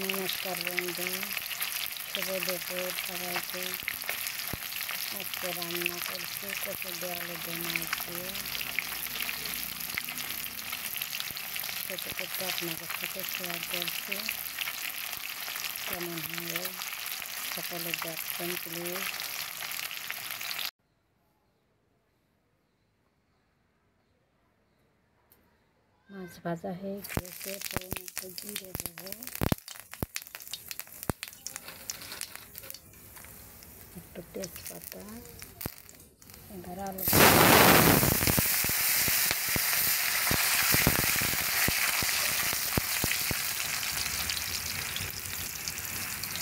নমস্কার বন্ধু, শুভ দুপুর সবাইকে। আজকে রান্না করছি কচু দিয়ে আলু দিয়ে মাছ দিয়ে। খেতে খেতে আপনাদের সাথে শেয়ার করছি, কেমন হলো সকলে দেখবেন প্লিজ। মাছ ভাজা হয়ে গেছে, পরে একটু জিরে দেবো, একটু তেজপাতা, এবার আলু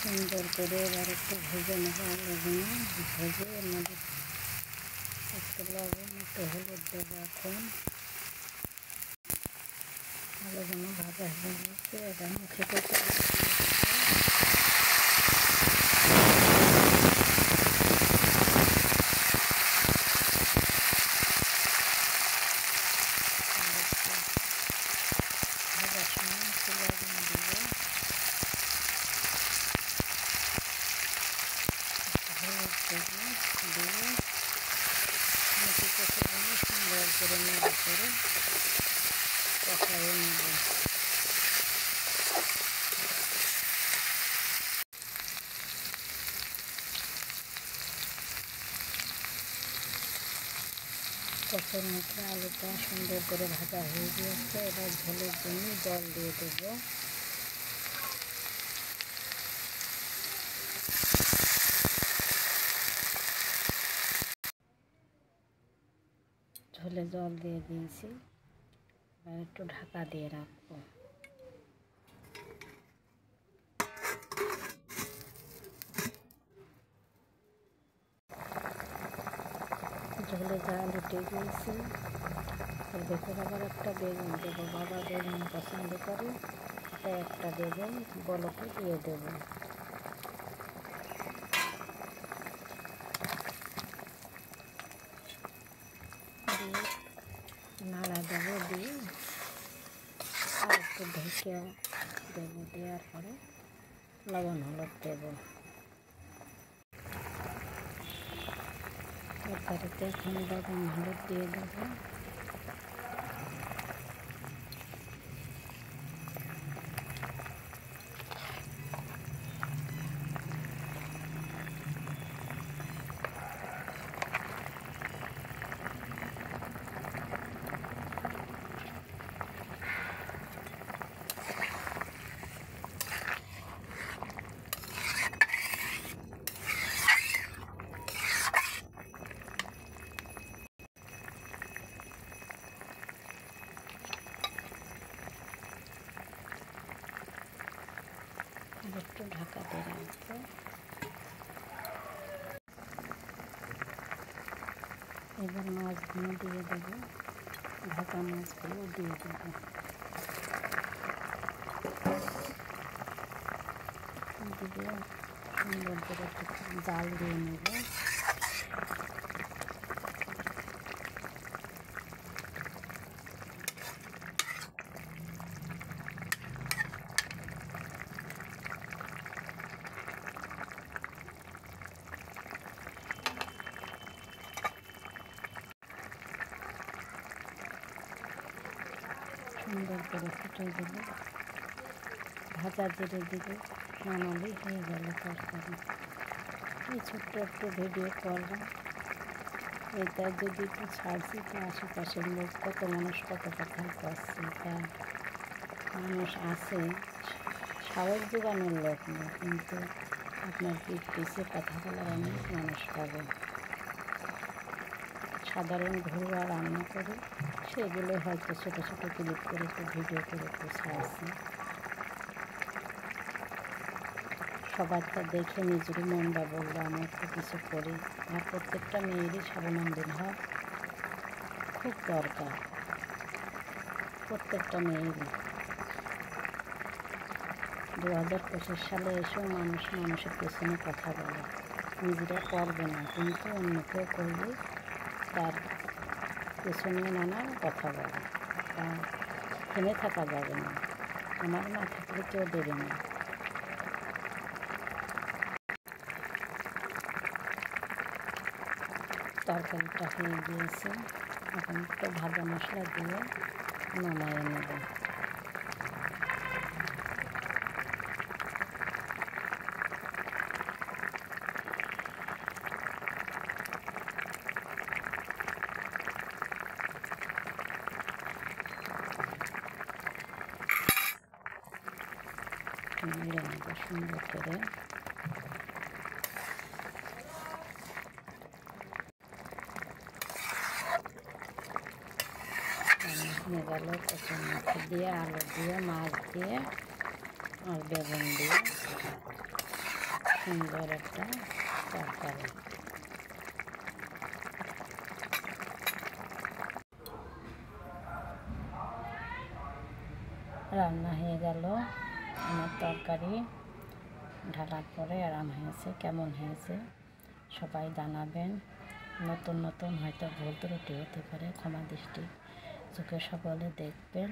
সুন্দর করে এবার একটু ভেজে নেবো। আলুগুলো ভেজে এর মধ্যে একটু লবণ একটু হলুদ দেবো। এখন আলুগুলো ভাজা হয়ে গেছে, এবার মুখে করতে ভাজার সময় একটু লবণ দেবো, হলুদ দেবো, দিয়ে মুখে কষাগুলো সুন্দর করে নেড়ে করে কষাইয়ে নেব। কষার মুখে আলুটা সুন্দর করে ভাজা হয়ে গিয়েছে, এবার ঝোলের জন্য জল দিয়ে দেবো। ঝোলে জল দিয়ে দিয়েছি, এবার একটু ঢাকা দিয়ে রাখবো। ঝোলে জাল উঠে গিয়েছে, এর ভেতরে আবার একটা বেগুন দেবো। বাবা বেগুন পছন্দ করে, তাই একটা বেগুন বলকে দিয়ে দেবো। দিয়ে নাড়া দেবো, দিয়ে আর একটু ঢেকে দেবো। দেওয়ার পরে লবণ হলুদ দেবো। তরকারিতে এখন লবণ হলুদ দিয়ে দেবো। আর একটু ঢাকা দিয়ে রাখবো। এবার মাছগুলো দিয়ে দেবো, ভাজা মাছগুলো দিয়ে দেবো। দিয়ে সুন্দর করে একটু জাল দিয়ে নেব। সুন্দর করে ফুটে দেবো, ভাজা জিরে দিবে, নামালেই হয়ে গেল তরকারি। এই ছোট্ট একটু ভিডিও করলাম, এটা যদি একটু ছাড়ছি তো আশেপাশের লোক কত মানুষ কত কথা করছে, তা মানুষ আছে সাহস যোগানোর লোক নেই, কিন্তু আপনার পিছিয়ে কথা বলার অনেক মানুষ পাবে। সাধারণ ঘরোয়া রান্না করে সেগুলো হয়তো ছোটো ছোটো ক্লিপ করে একটু ভিডিও করে একটু ছাড়ছি। সবারটা দেখে নিজেরই মনটা বললো আমি একটু কিছু করি। আর প্রত্যেকটা মেয়েরই স্বাবলম্বী হওয়া খুব দরকার, প্রত্যেকটা মেয়েরই। 2025 সালে এসেও মানুষ মানুষের পেছনে কথা বলে, নিজেরা করবে না কিন্তু অন্য কেউ করলে তার পেছনে নানা কথা বলে। তা থেমে থাকা যাবে না, আমার না থাকলে কেউ দেবে না। তরকারিটা হয়ে গিয়েছে। এখন একটু ভাজা মশলা দিয়ে নামায়ে নেব। নেড়ে নেব সুন্দর করে। হয়ে গেল কচুরমুখী দিয়ে, আলু দিয়ে, মাছ দিয়ে আর বেগুন দিয়ে সুন্দর একটা তরকারি। রান্না হয়ে গেল আমার তরকারি। ঢালার পরে আরাম হয়েছে। কেমন হয়েছে সবাই জানাবেন। নতুন নতুন হয়তো ভুল ত্রুটি হতে পারে, ক্ষমা দৃষ্টি চোখে সকলে দেখবেন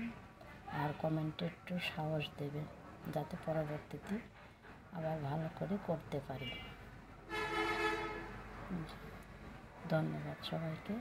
আর কমেন্টে একটু সাহস দেবেন যাতে পরবর্তীতে আবার ভালো করে করতে পারি। ধন্যবাদ সবাইকে।